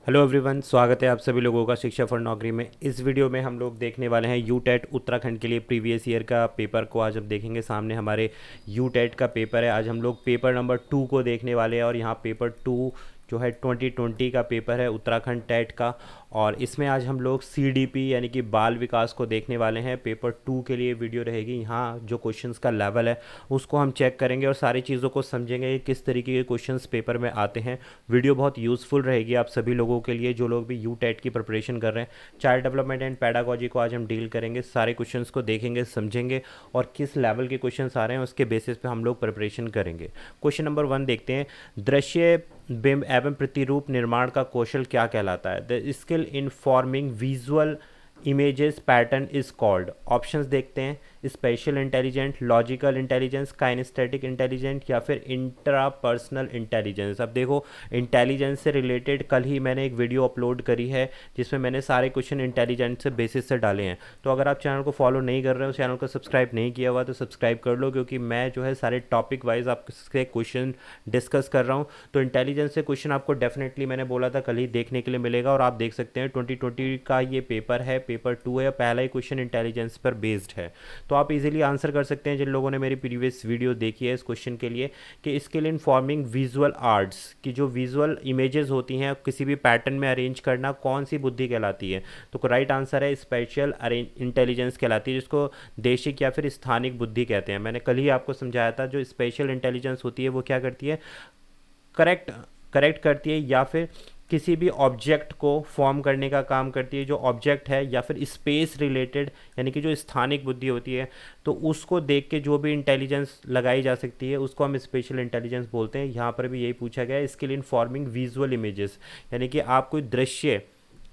Hello everyone, स्वागत है आप सभी लोगों का शिक्षा फॉर नौकरी में। इस वीडियो में हम लोग देखने वाले हैं यूटेट उत्तराखंड के लिए प्रीवियस ईयर का पेपर को। आज हम देखेंगे, सामने हमारे यूटेट का पेपर है। आज हम लोग पेपर नंबर 2 को देखने वाले हैं और यहाँ पेपर 2 जो है 2020 का पेपर है उत्तराखंड टेट का। और इसमें आज हम लोग सीडीपी यानी कि बाल विकास को देखने वाले हैं। पेपर 2 के लिए वीडियो रहेगी। यहाँ जो क्वेश्चंस का लेवल है उसको हम चेक करेंगे और सारी चीज़ों को समझेंगे कि किस तरीके के क्वेश्चंस पेपर में आते हैं। वीडियो बहुत यूज़फुल रहेगी आप सभी लोगों के लिए जो लोग भी यू टेट की प्रिपरेशन कर रहे हैं। चाइल्ड डेवलपमेंट एंड पैडागोजी को आज हम डील करेंगे। सारे क्वेश्चंस को देखेंगे, समझेंगे और किस लेवल के क्वेश्चंस आ रहे हैं उसके बेसिस पे हम लोग प्रिपरेशन करेंगे। क्वेश्चन नंबर 1 देखते हैं। दृश्य बिंब एवं प्रतिरूप निर्माण का कौशल क्या कहलाता है? The skill in forming visual images pattern is called. Options देखते हैं। Special intelligent, logical intelligence, kinesthetic intelligent या फिर इंट्रापर्सनल इंटेलिजेंस। अब देखो, इंटेलिजेंस से रिलेटेड कल ही मैंने एक वीडियो अपलोड करी है जिसमें मैंने सारे क्वेश्चन इंटेलिजेंस से बेसिस से डाले हैं। तो अगर आप चैनल को फॉलो नहीं कर रहे हो, चैनल को सब्सक्राइब नहीं किया हुआ तो सब्सक्राइब कर लो, क्योंकि मैं जो है सारे टॉपिक वाइज आपसे क्वेश्चन डिस्कस कर रहा हूँ। तो इंटेलिजेंस से क्वेश्चन आपको डेफिनेटली मैंने बोला था कल ही देखने के लिए मिलेगा। और आप देख सकते हैं 2020 का ये पेपर है, पेपर 2 है। पहला ही क्वेश्चन इंटेलिजेंस पर बेस्ड है, तो आप इजीली आंसर कर सकते हैं जिन लोगों ने मेरी प्रीवियस वीडियो देखी है इस क्वेश्चन के लिए। कि skill in forming visual arts की जो विजुअल इमेजेस होती हैं किसी भी पैटर्न में अरेंज करना कौन सी बुद्धि कहलाती है? तो राइट आंसर है स्पेशल इंटेलिजेंस कहलाती है, जिसको देशिक या फिर स्थानिक बुद्धि कहते हैं। मैंने कल ही आपको समझाया था जो स्पेशल इंटेलिजेंस होती है वो क्या करती है, करेक्ट करेक्ट करती है या फिर किसी भी ऑब्जेक्ट को फॉर्म करने का काम करती है। जो ऑब्जेक्ट है या फिर स्पेस रिलेटेड यानी कि जो स्थानिक बुद्धि होती है, तो उसको देख के जो भी इंटेलिजेंस लगाई जा सकती है उसको हम स्पेशल इंटेलिजेंस बोलते हैं। यहाँ पर भी यही पूछा गया है, skill in forming visual images, यानी कि आप कोई दृश्य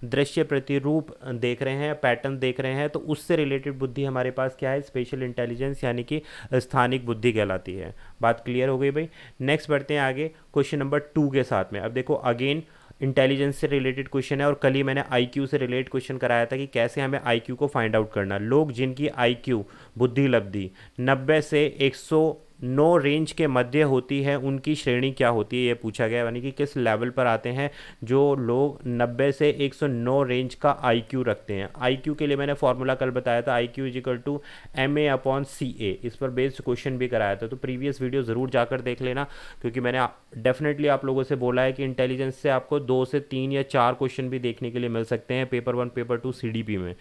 दृश्य प्रतिरूप देख रहे हैं, पैटर्न देख रहे हैं, तो उससे रिलेटेड बुद्धि हमारे पास क्या है, स्पेशल इंटेलिजेंस यानी कि स्थानिक बुद्धि कहलाती है। बात क्लियर हो गई भाई। नेक्स्ट बढ़ते हैं आगे क्वेश्चन नंबर 2 के साथ में। अब देखो, अगेन इंटेलिजेंस से रिलेटेड क्वेश्चन है और कल ही मैंने आईक्यू से रिलेटेड क्वेश्चन कराया था कि कैसे हमें आईक्यू को फाइंड आउट करना। लोग जिनकी आईक्यू बुद्धि लब्धि 90 से 109 रेंज के मध्य होती है उनकी श्रेणी क्या होती है, ये पूछा गया। यानी कि किस लेवल पर आते हैं जो लोग 90 से 109 रेंज का आईक्यू रखते हैं। आईक्यू के लिए मैंने फॉर्मूला कल बताया था, IQ is equal to MA/CA। इस पर बेस्ड क्वेश्चन भी कराया था, तो प्रीवियस वीडियो ज़रूर जाकर देख लेना, क्योंकि मैंने डेफिनेटली आप लोगों से बोला है कि इंटेलिजेंस से आपको 2 से 3 या 4 क्वेश्चन भी देखने के लिए मिल सकते हैं पेपर 1 पेपर 2 सीडीपी में।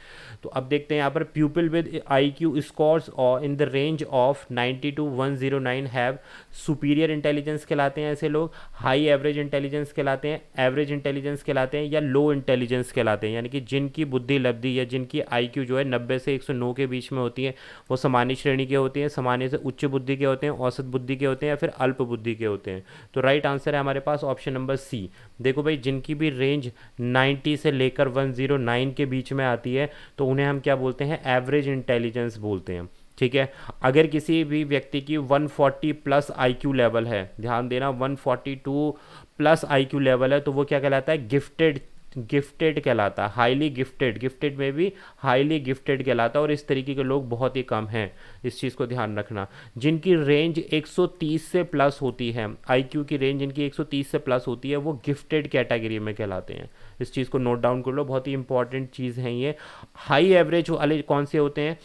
तो अब देखते हैं यहाँ पर, प्यूपिल विद आईक्यू स्कोर्स और in the range of 90 to 109 have superior intelligence कहलाते हैं ऐसे लोग, हाई एवरेज इंटेलिजेंस कहलाते हैं, एवरेज इंटेलिजेंस कहलाते हैं, या लो इंटेलिजेंस कहलाते हैं। यानी कि जिनकी बुद्धि लब्धि या जिनकी आईक्यू जो है 90 से 109 के बीच में होती है वो सामान्य श्रेणी के होती हैं, सामान्य से उच्च बुद्धि के होते हैं, औसत बुद्धि के होते हैं या फिर अल्प बुद्धि के होते हैं। तो राइट आंसर है हमारे पास ऑप्शन नंबर सी। देखो भाई, जिनकी भी रेंज 90 से लेकर 109 के बीच में आती है तो उन्हें हम क्या बोलते हैं, एवरेज इंटेलिजेंस बोलते हैं। ठीक है। अगर किसी भी व्यक्ति की 140 प्लस आईक्यू लेवल है, ध्यान देना 142 प्लस आईक्यू लेवल है, तो वो क्या कहलाता है, गिफ्टेड गिफ्टेड कहलाता है, हाईली गिफ्टेड, गिफ्टेड में भी हाईली गिफ्टेड कहलाता है। और इस तरीके के लोग बहुत ही कम हैं, इस चीज़ को ध्यान रखना। जिनकी रेंज 130 से प्लस होती है, आईक्यू की रेंज जिनकी 130 से प्लस होती है वो गिफ्टेड कैटेगरी में कहलाते हैं। इस चीज़ को नोट डाउन कर लो, बहुत ही इंपॉर्टेंट चीज़ है ये। हाई एवरेज वाले कौन से होते हैं,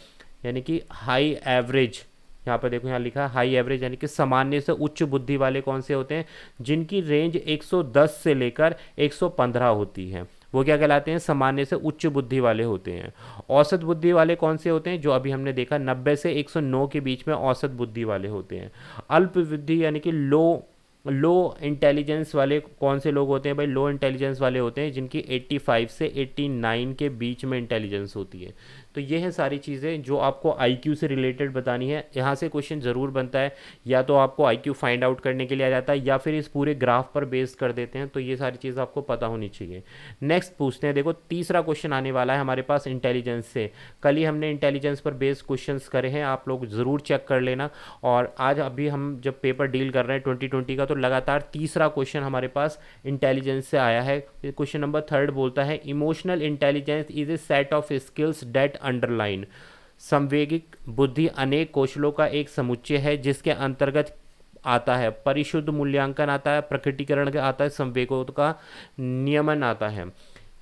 यानी कि हाई एवरेज, यहाँ पर देखो यहाँ लिखा है हाई एवरेज, यानी कि सामान्य से उच्च बुद्धि वाले कौन से होते हैं, जिनकी रेंज 110 से लेकर 115 होती है, वो क्या कहलाते हैं, सामान्य से उच्च बुद्धि वाले होते हैं। औसत बुद्धि वाले कौन से होते हैं, जो अभी हमने देखा 90 से 109 के बीच में औसत बुद्धि वाले होते हैं। अल्प बुद्धि यानी कि लो इंटेलिजेंस वाले कौन से लोग होते हैं भाई, लो इंटेलिजेंस वाले होते हैं जिनकी 85 से 89 के बीच में इंटेलिजेंस होती है। तो ये है सारी चीज़ें जो आपको आईक्यू से रिलेटेड बतानी है। यहाँ से क्वेश्चन ज़रूर बनता है, या तो आपको आईक्यू फाइंड आउट करने के लिए आ जाता है या फिर इस पूरे ग्राफ पर बेस्ड कर देते हैं। तो ये सारी चीज़ आपको पता होनी चाहिए। नेक्स्ट पूछते हैं, देखो तीसरा क्वेश्चन आने वाला है हमारे पास इंटेलिजेंस से। कल ही हमने इंटेलिजेंस पर बेस्ड क्वेश्चन करे हैं, आप लोग ज़रूर चेक कर लेना। और आज अभी हम जब पेपर डील कर रहे हैं 2020 का, तो लगातार तीसरा क्वेश्चन हमारे पास इंटेलिजेंस से आया है। क्वेश्चन नंबर 3 बोलता है, emotional intelligence is a set of skills that underline. संवेगिक बुद्धि अनेक कौशलों का एक समुच्चय है जिसके अंतर्गत आता है, परिशुद्ध मूल्यांकन आता है, प्रकटीकरण का आता है, संवेगों का नियमन आता है।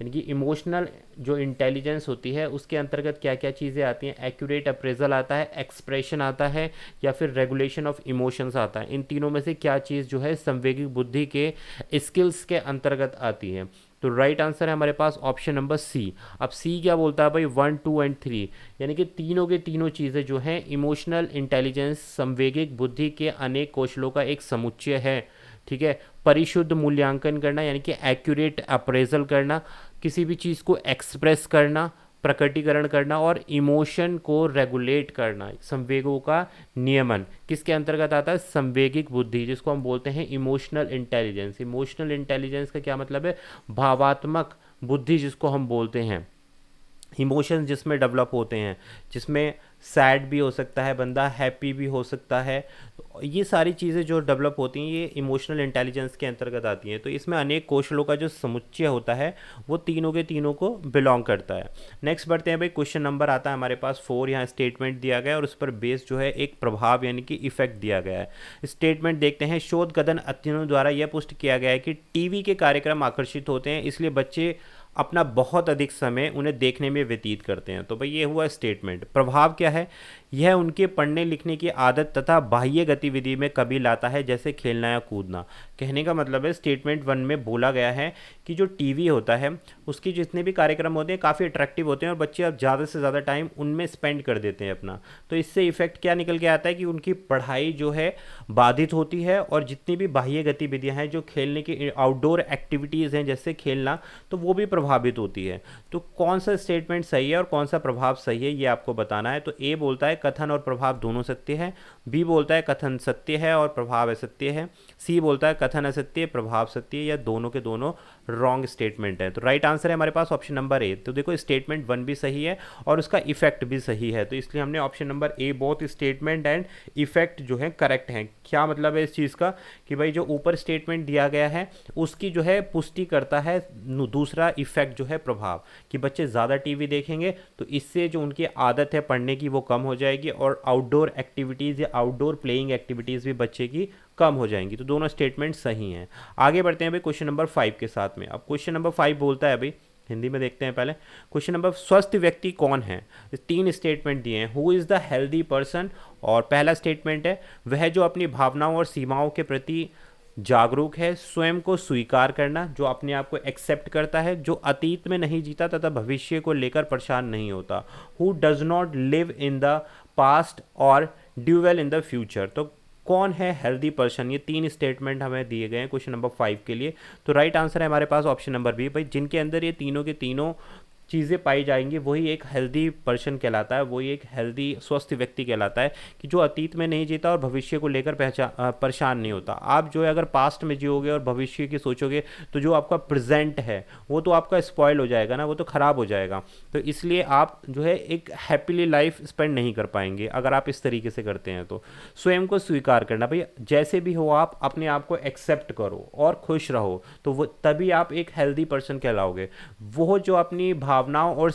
यानी कि इमोशनल जो इंटेलिजेंस होती है उसके अंतर्गत क्या क्या चीज़ें आती हैं, एक्यूरेट अप्रेजल आता है, एक्सप्रेशन आता है, या फिर रेगुलेशन ऑफ इमोशंस आता है। इन तीनों में से क्या चीज़ जो है संवेगिक बुद्धि के स्किल्स के अंतर्गत आती है? तो राइट आंसर है हमारे पास ऑप्शन नंबर सी। अब सी क्या बोलता है भाई, 1, 2 एंड 3, यानी कि तीनों के तीनों चीज़ें जो हैं इमोशनल इंटेलिजेंस संवेगिक बुद्धि के अनेक कौशलों का एक समुच्चय है। ठीक है, परिशुद्ध मूल्यांकन करना यानी कि एक्यूरेट अप्रेजल करना, किसी भी चीज़ को एक्सप्रेस करना, प्रकटीकरण करना, और इमोशन को रेगुलेट करना, संवेगों का नियमन किसके अंतर्गत आता है? संवेगिक बुद्धि, जिसको हम बोलते हैं इमोशनल इंटेलिजेंस। इमोशनल इंटेलिजेंस का क्या मतलब है? भावात्मक बुद्धि जिसको हम बोलते हैं। इमोशंस जिसमें डेवलप होते हैं, जिसमें सैड भी हो सकता है बंदा, हैप्पी भी हो सकता है, तो ये सारी चीज़ें जो डेवलप होती हैं ये इमोशनल इंटेलिजेंस के अंतर्गत आती हैं। तो इसमें अनेक कौशलों का जो समुच्चय होता है वो तीनों के तीनों को बिलोंग करता है। नेक्स्ट बढ़ते हैं भाई, क्वेश्चन नंबर आता है हमारे पास 4। यहाँ स्टेटमेंट दिया गया है और उस पर बेस जो है एक प्रभाव यानी कि इफेक्ट दिया गया है। स्टेटमेंट देखते हैं, शोध कथन अध्ययनों द्वारा यह पुष्ट किया गया है कि टीवी के कार्यक्रम आकर्षित होते हैं, इसलिए बच्चे अपना बहुत अधिक समय उन्हें देखने में व्यतीत करते हैं। तो भाई ये हुआ स्टेटमेंट। प्रभाव क्या है? यह उनके पढ़ने लिखने की आदत तथा बाह्य गतिविधि में कमी लाता है, जैसे खेलना या कूदना। कहने का मतलब है स्टेटमेंट 1 में बोला गया है कि जो टीवी होता है उसके जितने भी कार्यक्रम होते हैं काफ़ी अट्रैक्टिव होते हैं और बच्चे अब ज़्यादा से ज़्यादा टाइम उनमें स्पेंड कर देते हैं अपना। तो इससे इफेक्ट क्या निकल के आता है कि उनकी पढ़ाई जो है बाधित होती है, और जितनी भी बाह्य गतिविधियां हैं, जो खेलने की आउटडोर एक्टिविटीज़ हैं जैसे खेलना, तो वो भी प्रभावित होती है। तो कौन सा स्टेटमेंट सही है और कौन सा प्रभाव सही है ये आपको बताना है। तो ए बोलता है कथन और प्रभाव दोनों सत्य है, बी बोलता है कथन सत्य है और प्रभाव असत्य है, सी बोलता है कथन असत्य प्रभाव सत्य है, या दोनों के दोनों रॉन्ग स्टेटमेंट है। तो राइट आंसर है हमारे पास ऑप्शन नंबर ए। तो देखो स्टेटमेंट 1 भी सही है और उसका इफेक्ट भी सही है, तो इसलिए हमने option number A, both statement and effect जो है करेक्ट हैं। क्या मतलब है इस चीज़ का कि भाई जो ऊपर स्टेटमेंट दिया गया है उसकी जो है पुष्टि करता है दूसरा इफेक्ट जो है प्रभाव, कि बच्चे ज़्यादा टीवी देखेंगे तो इससे जो उनकी आदत है पढ़ने की वो कम हो जाएगी, और आउटडोर एक्टिविटीज़ या आउटडोर प्लेइंग एक्टिविटीज़ भी बच्चे की कम हो जाएंगी। तो दोनों स्टेटमेंट सही हैं। आगे बढ़ते हैं भाई क्वेश्चन नंबर 5 के साथ में। अब क्वेश्चन नंबर 5 बोलता है भाई, हिंदी में देखते हैं पहले क्वेश्चन नंबर, स्वस्थ व्यक्ति कौन है? 3 स्टेटमेंट दिए हैं। Who is the healthy person, और पहला स्टेटमेंट है वह जो अपनी भावनाओं और सीमाओं के प्रति जागरूक है, स्वयं को स्वीकार करना, जो अपने आप को एक्सेप्ट करता है, जो अतीत में नहीं जीता तथा भविष्य को लेकर परेशान नहीं होता। Who does not live in the past और ड्यूवेल इन द फ्यूचर। तो कौन है हेल्दी पर्सन? ये 3 स्टेटमेंट हमें दिए गए हैं क्वेश्चन नंबर 5 के लिए। तो राइट आंसर है हमारे पास ऑप्शन नंबर बी। भाई जिनके अंदर ये तीनों के तीनों चीज़ें पाई जाएंगी वही एक हेल्दी पर्सन कहलाता है, वही एक हेल्दी स्वस्थ व्यक्ति कहलाता है, कि जो अतीत में नहीं जीता और भविष्य को लेकर परेशान नहीं होता। आप जो है अगर पास्ट में जियोगे और भविष्य की सोचोगे तो जो आपका प्रेजेंट है वो तो आपका स्पॉइल हो जाएगा ना, वो तो ख़राब हो जाएगा। तो इसलिए आप जो है एक हैप्पीली लाइफ स्पेंड नहीं कर पाएंगे अगर आप इस तरीके से करते हैं। तो स्वयं को स्वीकार करना, भाई जैसे भी हो आप अपने आप को एक्सेप्ट करो और खुश रहो, तो वो तभी आप एक हेल्दी पर्सन कहलाओगे। वो जो अपनी भावनाओं और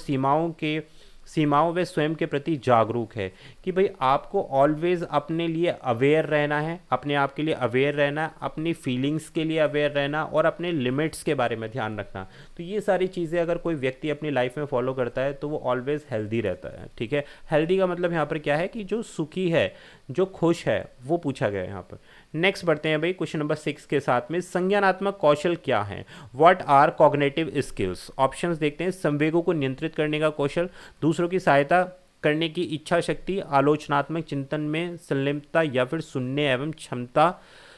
सीमाओं व स्वयं के प्रति जागरूक है, कि भाई आपको ऑलवेज अपने लिए अवेयर रहना है, अपने आप के लिए अवेयर रहना, अपनी फीलिंग्स के लिए अवेयर रहना और अपने लिमिट्स के बारे में ध्यान रखना। तो ये सारी चीज़ें अगर कोई व्यक्ति अपनी लाइफ में फॉलो करता है तो वो ऑलवेज हेल्दी रहता है। ठीक है, हेल्दी का मतलब यहाँ पर क्या है कि जो सुखी है, जो खुश है, वो पूछा गया है यहाँ पर। नेक्स्ट बढ़ते हैं भाई क्वेश्चन नंबर 6 के साथ में, संज्ञानात्मक कौशल क्या है? What are cognitive skills? Options देखते हैं, संवेगों को नियंत्रित करने का कौशल, दूसरों की सहायता करने की इच्छा शक्ति, आलोचनात्मक चिंतन में संलिप्तता, या फिर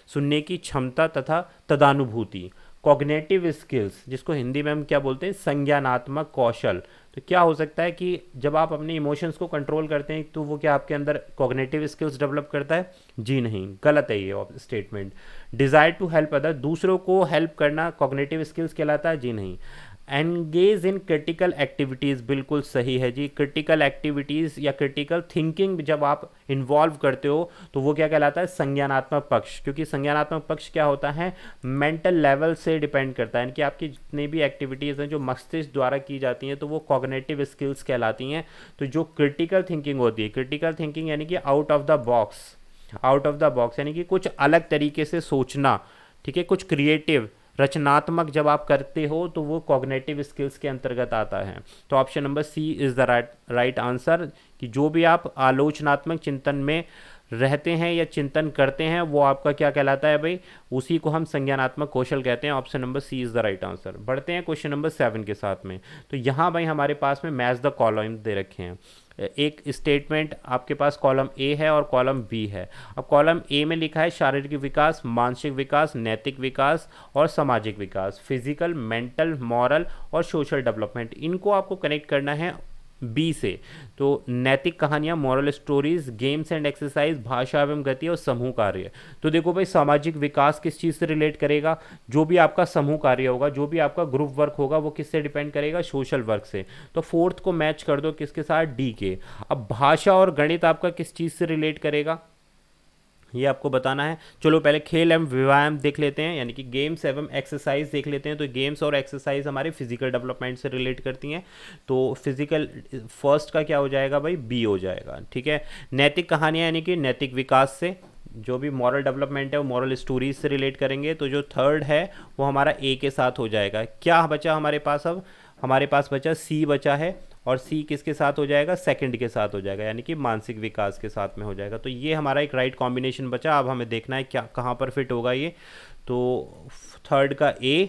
सुनने की क्षमता तथा तदानुभूति। कॉग्निटिव स्किल्स जिसको हिंदी में हम क्या बोलते हैं? संज्ञानात्मक कौशल। तो क्या हो सकता है कि जब आप अपने इमोशंस को कंट्रोल करते हैं तो वो क्या आपके अंदर कॉग्निटिव स्किल्स डेवलप करता है? जी नहीं, गलत है ये statement. Desire to help other, दूसरों को हेल्प करना कॉग्निटिव स्किल्स कहलाता है? जी नहीं। एंगेज इन क्रिटिकल एक्टिविटीज़, बिल्कुल सही है जी। क्रिटिकल एक्टिविटीज़ या क्रिटिकल थिंकिंग जब आप इन्वॉल्व करते हो तो वो क्या कहलाता है? संज्ञानात्मक पक्ष। क्योंकि संज्ञानात्मक पक्ष क्या होता है? मेंटल लेवल से डिपेंड करता है कि आपकी जितनी भी एक्टिविटीज़ हैं जो मस्तिष्क द्वारा की जाती हैं तो वो कॉग्निटिव स्किल्स कहलाती हैं। तो जो क्रिटिकल थिंकिंग होती है, क्रिटिकल थिंकिंग यानी कि out of the box, out of the box यानी कि कुछ अलग तरीके से सोचना, ठीक है, कुछ क्रिएटिव रचनात्मक जब आप करते हो तो वो कॉग्निटिव स्किल्स के अंतर्गत आता है। तो option number C is the right answer, कि जो भी आप आलोचनात्मक चिंतन में रहते हैं या चिंतन करते हैं वो आपका क्या कहलाता है भाई, उसी को हम संज्ञानात्मक कौशल कहते हैं। Option number C is the right answer. बढ़ते हैं क्वेश्चन नंबर 7 के साथ में। तो यहाँ भाई हमारे पास में मैच द कॉलम दे रखे हैं। एक स्टेटमेंट आपके पास कॉलम ए है और कॉलम बी है। अब कॉलम ए में लिखा है शारीरिक विकास, मानसिक विकास, नैतिक विकास और सामाजिक विकास, फिजिकल, मेंटल, मॉरल और सोशल डेवलपमेंट। इनको आपको कनेक्ट करना है बी से। तो नैतिक कहानियाँ, moral stories, games and exercise, भाषा एवं गति और समूह कार्य। तो देखो भाई सामाजिक विकास किस चीज़ से रिलेट करेगा, जो भी आपका समूह कार्य होगा, जो भी आपका ग्रुप वर्क होगा वो किससे डिपेंड करेगा, सोशल वर्क से। तो फोर्थ को मैच कर दो किसके साथ, डी के। अब भाषा और गणित आपका किस चीज़ से रिलेट करेगा ये आपको बताना है। चलो पहले खेल एवं व्यायाम देख लेते हैं, यानी कि गेम्स एवं एक्सरसाइज देख लेते हैं। तो गेम्स और एक्सरसाइज हमारे फिजिकल डेवलपमेंट से रिलेट करती हैं। तो फिजिकल फर्स्ट का क्या हो जाएगा भाई, बी हो जाएगा, ठीक है। नैतिक कहानियाँ यानी कि नैतिक विकास से, जो भी मॉरल डेवलपमेंट है वो मॉरल स्टोरीज से रिलेट करेंगे। तो जो थर्ड है वो हमारा ए के साथ हो जाएगा। क्या बचा हमारे पास, अब हमारे पास बचा सी बचा है, और सी किसके साथ हो जाएगा, सेकंड के साथ हो जाएगा, यानी कि मानसिक विकास के साथ में हो जाएगा। तो ये हमारा एक राइट कॉम्बिनेशन बचा। अब हमें देखना है क्या कहाँ पर फिट होगा ये। तो थर्ड का ए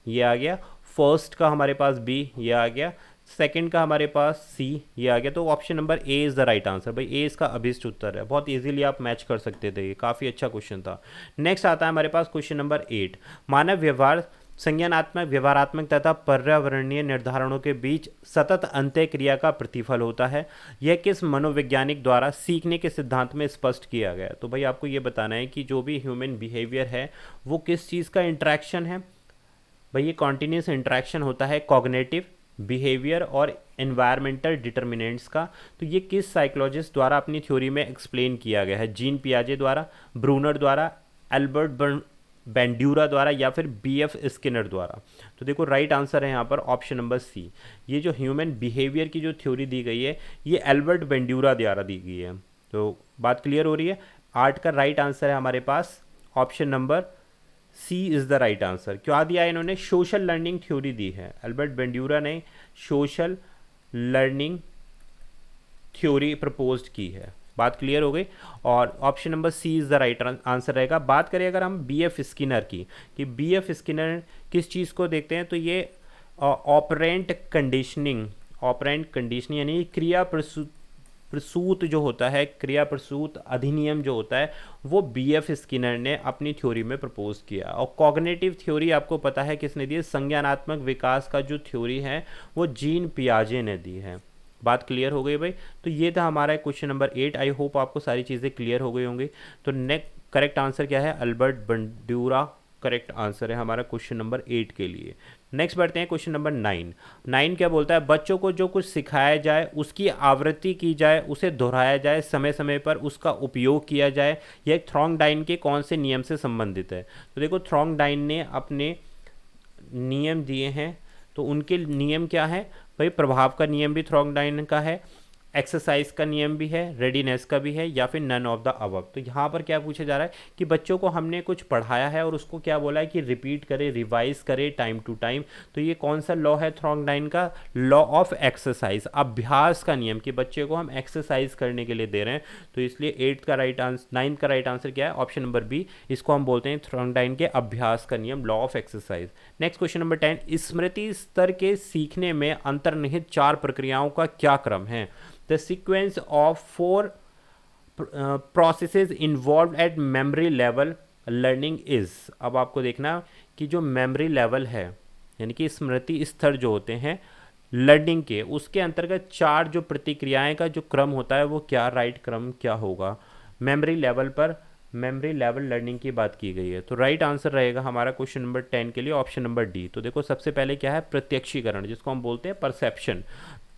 ये आ गया, फर्स्ट का हमारे पास बी ये आ गया, सेकंड का हमारे पास सी ये आ गया। तो option number A is the right answer. भाई ए इसका अभिष्ट उत्तर है। बहुत इजीली आप मैच कर सकते थे, ये काफ़ी अच्छा क्वेश्चन था। नेक्स्ट आता है हमारे पास क्वेश्चन नंबर 8। मानव व्यवहार संज्ञानात्मक, व्यवहारात्मक तथा पर्यावरणीय निर्धारणों के बीच सतत अंतःक्रिया का प्रतिफल होता है। यह किस मनोवैज्ञानिक द्वारा सीखने के सिद्धांत में स्पष्ट किया गया है। तो भाई आपको ये बताना है कि जो भी ह्यूमन बिहेवियर है वो किस चीज़ का इंट्रैक्शन है। भाई ये कॉन्टीन्यूस इंट्रैक्शन होता है कॉग्निटिव, बिहेवियर और एनवायरमेंटल डिटर्मिनेंट्स का। तो ये किस साइकोलॉजिस्ट द्वारा अपनी थ्योरी में एक्सप्लेन किया गया है, जीन पियाजे द्वारा, ब्रूनर द्वारा, एल्बर्ट बेंड्यूरा द्वारा या फिर बीएफ स्किनर द्वारा। तो देखो राइट आंसर है यहाँ पर ऑप्शन नंबर सी। ये जो ह्यूमन बिहेवियर की जो थ्योरी दी गई है ये एल्बर्ट बेंड्यूरा द्वारा दी गई है। तो बात क्लियर हो रही है। 8 का राइट आंसर है हमारे पास option number C is the right answer. क्या दिया है इन्होंने, सोशल लर्निंग थ्योरी दी है। एल्बर्ट बेंड्यूरा ने सोशल लर्निंग थ्योरी प्रपोज्ड की है। बात क्लियर हो गई। और option number C is the right answer रहेगा। बात करें अगर हम बीएफ स्किनर की, कि बीएफ स्किनर किस चीज़ को देखते हैं, तो ये ऑपरेंट कंडीशनिंग यानी क्रिया प्रसूत जो होता है, क्रिया प्रसूत अधिनियम जो होता है वो बीएफ स्किनर ने अपनी थ्योरी में प्रपोज किया। और कॉग्निटिव थ्योरी आपको पता है किसने दी है, संज्ञानात्मक विकास का जो थ्योरी है वो जीन पियाजे ने दी है। बात क्लियर हो गई भाई। तो ये था हमारा क्वेश्चन नंबर 8। आई होप आपको सारी चीज़ें क्लियर हो गई होंगी। तो नेक्स्ट करेक्ट आंसर क्या है, अल्बर्ट बेंड्यूरा करेक्ट आंसर है हमारा क्वेश्चन नंबर 8 के लिए। नेक्स्ट बढ़ते हैं क्वेश्चन नंबर 9। 9 क्या बोलता है, बच्चों को जो कुछ सिखाया जाए उसकी आवृत्ति की जाए, उसे दोहराया जाए, समय समय पर उसका उपयोग किया जाए। यह थ्रॉन्गडाइन के कौन से नियम से संबंधित है। तो देखो थ्रॉन्गडाइन ने अपने नियम दिए हैं। तो उनके नियम क्या है भाई, प्रभाव का नियम भी थ्रॉन्गडाइन का है, एक्सरसाइज का नियम भी है, रेडीनेस का भी है, या फिर नन ऑफ द अबव। तो यहाँ पर क्या पूछा जा रहा है कि बच्चों को हमने कुछ पढ़ाया है और उसको क्या बोला है कि रिपीट करे, रिवाइज करे टाइम टू टाइम। तो ये कौन सा लॉ है थ्रॉन्गडाइन का, लॉ ऑफ एक्सरसाइज, अभ्यास का नियम, कि बच्चे को हम एक्सरसाइज करने के लिए दे रहे हैं। तो इसलिए 9 का राइट आंसर क्या है, ऑप्शन नंबर बी। इसको हम बोलते हैं थ्रॉन्गडाइन के अभ्यास का नियम, law of exercise. Next question number 10। स्मृति स्तर के सीखने में अंतर्निहित 4 प्रक्रियाओं का क्या क्रम है। The sequence of 4 processes involved at memory level learning is। अब आपको देखना कि जो मेमोरी लेवल है यानी कि स्मृति स्तर जो होते हैं लर्निंग के, उसके अंतर्गत 4 जो प्रतिक्रियाएं का जो क्रम होता है वो क्या, राइट क्रम क्या होगा मेमोरी लेवल पर। मेमोरी लेवल लर्निंग की बात की गई है। तो राइट आंसर रहेगा हमारा क्वेश्चन नंबर 10 के लिए ऑप्शन नंबर डी। तो देखो सबसे पहले क्या है, प्रत्यक्षीकरण, जिसको हम बोलते हैं परसेप्शन।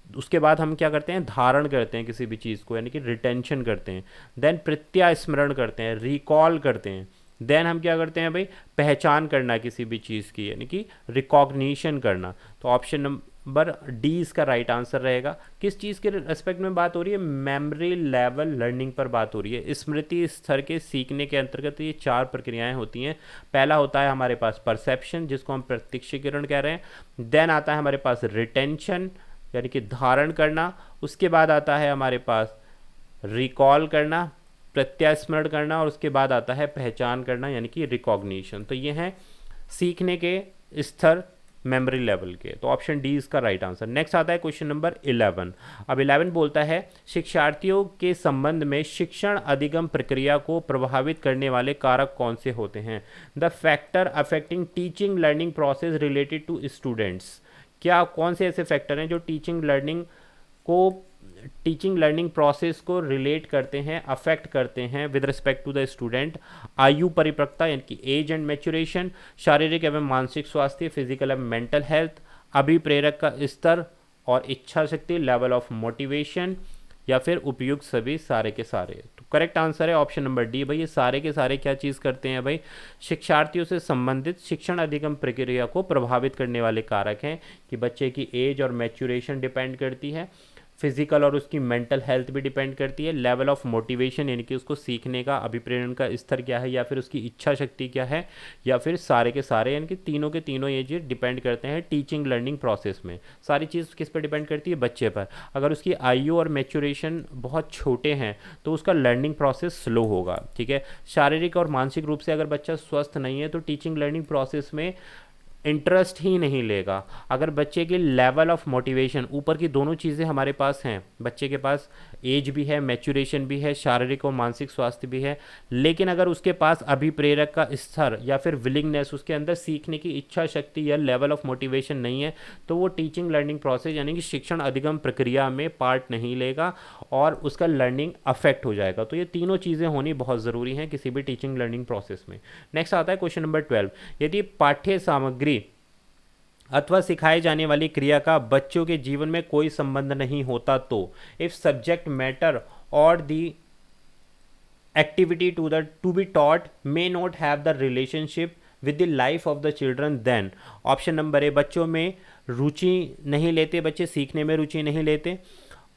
उसके बाद हम क्या करते हैं, धारण करते हैं किसी भी चीज़ को, यानी कि रिटेंशन करते हैं। देन प्रत्यास्मरण करते हैं, रिकॉल करते हैं। देन हम क्या करते हैं भाई, पहचान करना किसी भी चीज़ की, यानी कि रिकॉग्निशन करना। तो ऑप्शन नंबर डी इसका राइट आंसर रहेगा। किस चीज़ के रेस्पेक्ट में बात हो रही है? मेमोरी लेवल लर्निंग पर बात हो रही है। स्मृति स्तर के सीखने के अंतर्गत ये 4 प्रक्रियाएं होती हैं। पहला होता है हमारे पास परसेप्शन, जिसको हम प्रत्यक्षीकरण कह रहे हैं। देन आता है हमारे पास रिटेंशन, यानी कि धारण करना। उसके बाद आता है हमारे पास रिकॉल करना, प्रत्यास्मरण करना, और उसके बाद आता है पहचान करना, यानी कि रिकॉग्निशन। तो ये हैं सीखने के स्तर मेमोरी लेवल के। तो ऑप्शन डी इसका राइट आंसर। नेक्स्ट आता है क्वेश्चन नंबर 11। अब 11 बोलता है शिक्षार्थियों के संबंध में शिक्षण अधिगम प्रक्रिया को प्रभावित करने वाले कारक कौन से होते हैं? The factor affecting teaching learning process related to students. क्या कौन से ऐसे फैक्टर हैं जो टीचिंग लर्निंग प्रोसेस को रिलेट करते हैं, अफेक्ट करते हैं with respect to the student? आयु परिपक्वता, यानी कि एज एंड मैच्योरेशन, शारीरिक एवं मानसिक स्वास्थ्य, फिजिकल एवं मेंटल हेल्थ, अभिप्रेरक का स्तर और इच्छा शक्ति, लेवल ऑफ मोटिवेशन, या फिर उपयुक्त सभी सारे के सारे। तो करेक्ट आंसर है ऑप्शन नंबर डी। भाई ये सारे के सारे क्या चीज़ करते हैं? भाई शिक्षार्थियों से संबंधित शिक्षण अधिगम प्रक्रिया को प्रभावित करने वाले कारक हैं कि बच्चे की एज और मैच्योरेशन डिपेंड करती है, फिजिकल और उसकी मेंटल हेल्थ भी डिपेंड करती है, लेवल ऑफ मोटिवेशन यानी कि उसको सीखने का अभिप्रेरण का स्तर क्या है, या फिर उसकी इच्छा शक्ति क्या है, या फिर सारे के सारे, यानी कि तीनों के तीनों ये चीज़ डिपेंड करते हैं टीचिंग लर्निंग प्रोसेस में। सारी चीज़ किस पर डिपेंड करती है? बच्चे पर। अगर उसकी आयु और मैच्योरेशन बहुत छोटे हैं तो उसका लर्निंग प्रोसेस स्लो होगा। ठीक है, शारीरिक और मानसिक रूप से अगर बच्चा स्वस्थ नहीं है तो टीचिंग लर्निंग प्रोसेस में इंटरेस्ट ही नहीं लेगा। अगर बच्चे की लेवल ऑफ मोटिवेशन, ऊपर की दोनों चीज़ें हमारे पास हैं, बच्चे के पास एज भी है, मैच्योरेशन भी है, शारीरिक और मानसिक स्वास्थ्य भी है, लेकिन अगर उसके पास अभिप्रेरक का स्तर या फिर विलिंगनेस, उसके अंदर सीखने की इच्छा शक्ति या लेवल ऑफ मोटिवेशन नहीं है, तो वो टीचिंग लर्निंग प्रोसेस यानी कि शिक्षण अधिगम प्रक्रिया में पार्ट नहीं लेगा और उसका लर्निंग अफेक्ट हो जाएगा। तो ये तीनों चीज़ें होनी बहुत ज़रूरी हैं किसी भी टीचिंग लर्निंग प्रोसेस में। नेक्स्ट आता है क्वेश्चन नंबर 12। यदि पाठ्य सामग्री अथवा सिखाई जाने वाली क्रिया का बच्चों के जीवन में कोई संबंध नहीं होता तो? इफ सब्जेक्ट मैटर और दी activity to be taught may not have the relationship with the life of the children, then option number A, बच्चों में रुचि नहीं लेते, बच्चे सीखने में रुचि नहीं लेते,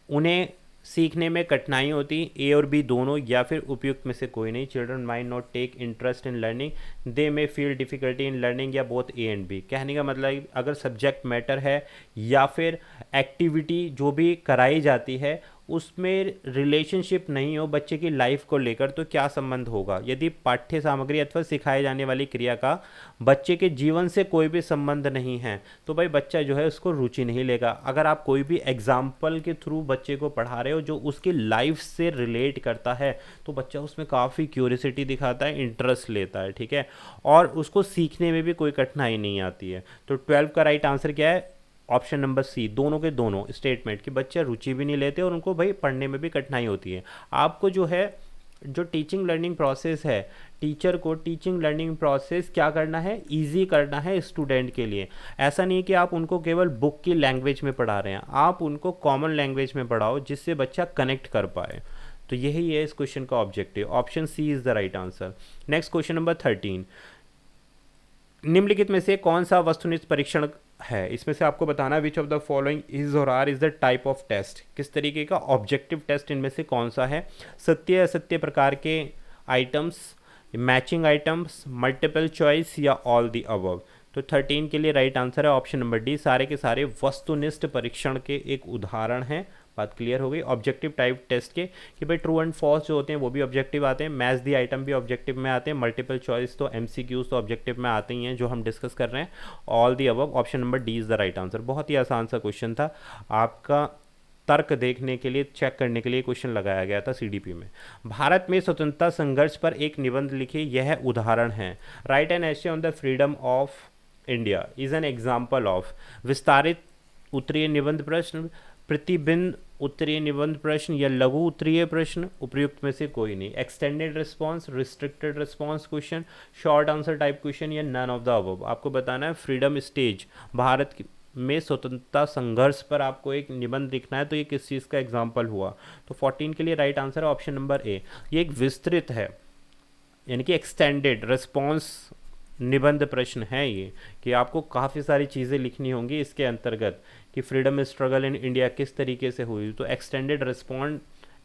उन्हें सीखने में कठिनाई होती, ए और बी दोनों, या फिर उपयुक्त में से कोई नहीं। Children mind not take interest in learning, they may feel difficulty in learning, या बोथ ए एंड बी। कहने का मतलब अगर सब्जेक्ट मैटर है या फिर एक्टिविटी जो भी कराई जाती है उसमें रिलेशनशिप नहीं हो बच्चे की लाइफ को लेकर, तो क्या संबंध होगा? यदि पाठ्य सामग्री अथवा सिखाई जाने वाली क्रिया का बच्चे के जीवन से कोई भी संबंध नहीं है तो भाई बच्चा जो है उसको रुचि नहीं लेगा। अगर आप कोई भी एग्जाम्पल के थ्रू बच्चे को पढ़ा रहे हो जो उसकी लाइफ से रिलेट करता है तो बच्चा उसमें काफ़ी क्यूरियोसिटी दिखाता है, इंटरेस्ट लेता है। ठीक है, और उसको सीखने में भी कोई कठिनाई नहीं आती है। तो 12 का राइट आंसर क्या है? ऑप्शन नंबर सी, दोनों के दोनों स्टेटमेंट कि बच्चे रुचि भी नहीं लेते और उनको भाई पढ़ने में भी कठिनाई होती है। आपको जो है जो टीचिंग लर्निंग प्रोसेस है, टीचर को टीचिंग लर्निंग प्रोसेस क्या करना है? इजी करना है स्टूडेंट के लिए। ऐसा नहीं कि आप उनको केवल बुक की लैंग्वेज में पढ़ा रहे हैं, आप उनको कॉमन लैंग्वेज में पढ़ाओ जिससे बच्चा कनेक्ट कर पाए। तो यही है इस क्वेश्चन का objective. Option C is the right answer. Next question number 13। निम्नलिखित में से कौन सा वस्तुनिष्ठ परीक्षण है? इसमें से आपको बताना which of the following is or are is the type of test. किस तरीके का ऑब्जेक्टिव टेस्ट इनमें से कौन सा है? सत्य असत्य प्रकार के items, matching items, multiple choice, या ऑल द अबव। तो 13 के लिए राइट आंसर है ऑप्शन नंबर डी, सारे के सारे वस्तुनिष्ठ परीक्षण के एक उदाहरण हैं। बात क्लियर हो गई ऑब्जेक्टिव टाइप टेस्ट के कि भाई ट्रू एंड फॉल्स जो होते हैं वो भी ऑब्जेक्टिव आते हैं, मैच दी आइटम भी ऑब्जेक्टिव में आते हैं, मल्टीपल चॉइस तो एमसीक्यूज तो ऑब्जेक्टिव में आते ही हैं जो हम डिस्कस कर रहे हैं। All the above, option number D is the right answer. बहुत ही आसान सा क्वेश्चन था, आपका तर्क देखने के लिए, चेक करने के लिए क्वेश्चन लगाया गया था सीडीपी में। भारत में स्वतंत्रता संघर्ष पर एक निबंध लिखिए, यह उदाहरण है। Right an essay on the freedom of India is an example of. विस्तारित उत्तरीय निबंध प्रश्न, प्रतिबिंब उत्तरीय निबंध प्रश्न, या लघु उत्तरीय प्रश्न, उपयुक्त में से कोई नहीं। Extended response, restricted response question, short answer type question, या नन ऑफ द अबव। आपको बताना है फ्रीडम स्टेज, भारत में स्वतंत्रता संघर्ष पर आपको एक निबंध लिखना है, तो ये किस चीज़ का एग्जाम्पल हुआ? तो 14 के लिए राइट आंसर है ऑप्शन नंबर ए। ये एक विस्तृत है, यानी कि एक्सटेंडेड रिस्पॉन्स निबंध प्रश्न है ये, कि आपको काफ़ी सारी चीज़ें लिखनी होंगी इसके अंतर्गत कि फ्रीडम स्ट्रगल इन इंडिया किस तरीके से हुई। तो एक्सटेंडेड रिस्पॉन्ड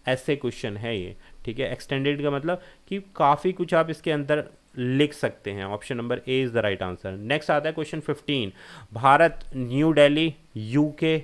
ऐसे क्वेश्चन है ये, ठीक है। एक्सटेंडेड का मतलब कि काफ़ी कुछ आप इसके अंदर लिख सकते हैं। Option number A is the right answer. Next आता है question 15, Bharat, new Delhi, UK,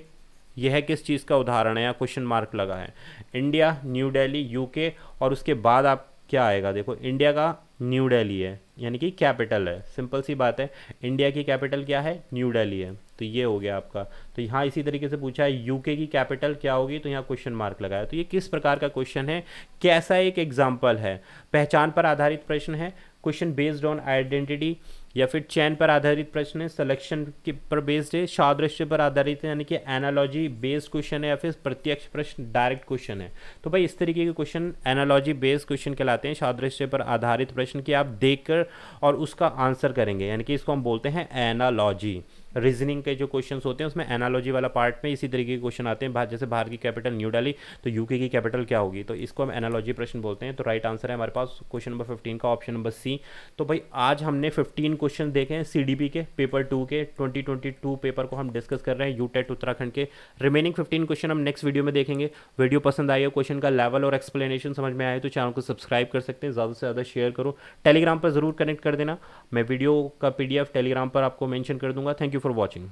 यह किस चीज़ का उदाहरण है, या क्वेश्चन मार्क लगा है। इंडिया, न्यू दिल्ली, यूके, और उसके बाद आप क्या आएगा, देखो इंडिया का न्यू दिल्ली है, यानी कि कैपिटल है, सिंपल सी बात है। इंडिया की कैपिटल क्या है, न्यू दिल्ली है, तो ये हो गया आपका। तो यहाँ इसी तरीके से पूछा है यूके की कैपिटल क्या होगी, तो यहाँ क्वेश्चन मार्क लगाया। तो ये किस प्रकार का क्वेश्चन है, कैसा एक एग्जाम्पल है, पहचान पर आधारित प्रश्न है, क्वेश्चन बेस्ड ऑन आइडेंटिटी, या फिर चयन पर आधारित प्रश्न है, सिलेक्शन के पर बेस्ड है, सादृश्य पर आधारित है यानी कि एनालॉजी बेस्ड क्वेश्चन है, या फिर प्रत्यक्ष प्रश्न डायरेक्ट क्वेश्चन है। तो भाई इस तरीके के क्वेश्चन एनालॉजी बेस्ड क्वेश्चन कहलाते हैं, सादृश्य पर आधारित प्रश्न की आप देखकर और उसका आंसर करेंगे, यानी कि इसको हम बोलते हैं एनालॉजी। रीजनिंग के जो क्वेश्चंस होते हैं उसमें एनालॉजी वाला पार्ट में इसी तरीके के क्वेश्चन आते हैं। जैसे भारत की कैपिटल न्यू दिल्ली, तो यूके की कैपिटल क्या होगी, तो इसको हम एनालॉजी प्रश्न बोलते हैं। तो राइट आंसर है हमारे पास क्वेश्चन नंबर 15 का ऑप्शन नंबर सी। तो भाई आज हमने 15 क्वेश्चन देखे हैं सीडीपी के पेपर 2 के 2022 पेपर को हम डिस्कस कर रहे हैं यूटेट उत्तराखंड के। रिमेनिंग 15 क्वेश्चन हम नेक्स्ट वीडियो में देखेंगे। वीडियो पसंद आई हो, क्वेश्चन का लेवल और एक्सप्लेनेशन समझ में आए तो चैनल को सब्सक्राइब कर सकते हैं, ज़्यादा से ज़्यादा शेयर करो, टेलीग्राम पर ज़रूर कनेक्ट कर देना, मैं वीडियो का PDF टेलीग्राम पर आपको मेंशन कर दूंगा। Thank you for watching.